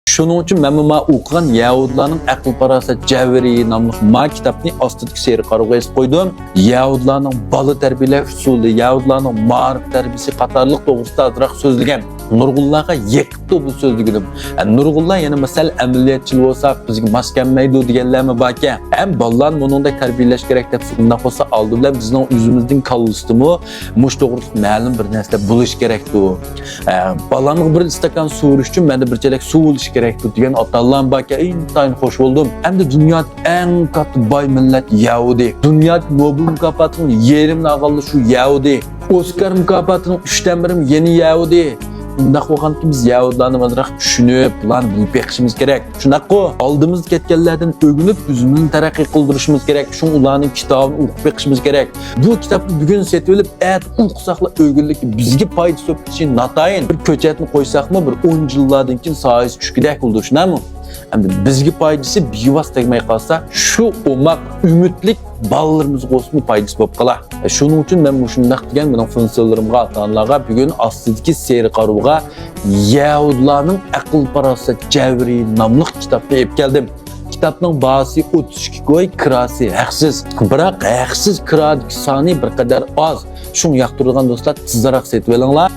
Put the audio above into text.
Şunun için men bu o'qigan Yahudilarning aql parasat javri nomli ma kitobni ostidagi seri qaroqqa yozib qo'ydim. Yahudilarning bola tarbiyalash usuli, Yahudilarning ma'rif tarbiyasi qatorliq to'g'risida ozroq so'zlagan. Nurg'ullarga yeqibdi bu so'zligim. Nurg'ullar yana masal amaliyotchi bo'lsa bizga mos kelmaydi deganlarmi bor ekan. Ham bolalarni buningdek tarbiyalash kerak deb shunday bo'lsa oldi bilan bizning o'zimizning qallisdimi mush to'g'risida ma'lum bir narsa bo'lish kerakdi. Balamga bir stakan suv uchun menda bir chelak suv bo'lish kerakdi degan otalarım bor ekan. Intayin xush bo'ldim. Hamda dunyoda eng katta boy millat Yahudi. Dunyoda Nobel mukofotining yerimni olganlar shu Yahudi. Oscar mukofotining 3dan 1 yeni Yahudi. Bundaq bo'lganki biz Yahudilarni ozroq tushunib, ularni bilib beqishimiz kerak. Shunaqo oldimiz ketganlardan o'ginib, o'zimizni taraqqiy qildirishimiz kerak. Shu ularning kitobini o'qib beqishimiz kerak. Bu kitobni bugun setib olib, at o'qisaqla o'ginlik bizga foyda so'pishi natayin. Bir ko'chatni qo'ysaqmi, bir 10 yillardan keyin soiz tushkidak bo'ldi, shunami? Endi bizga foydasi bevos tegmay qolsa, shu umaq umidlik balalarımız qo'smi foydasi bo'lib qolar. Shuning uchun men shundaq degan mening funksiyalarimga, ota-onalarga bugun ostidagi seri qarovga Yahudilarning aql parasat javri nomli kitobni olib keldim. Kitobning bahsi 32 go'y kirasi haqsiz. Biroq haqsiz kiradagi soni bir qadar oz. Shuni yoqtirgan do'stlar tezroq setib olinglar.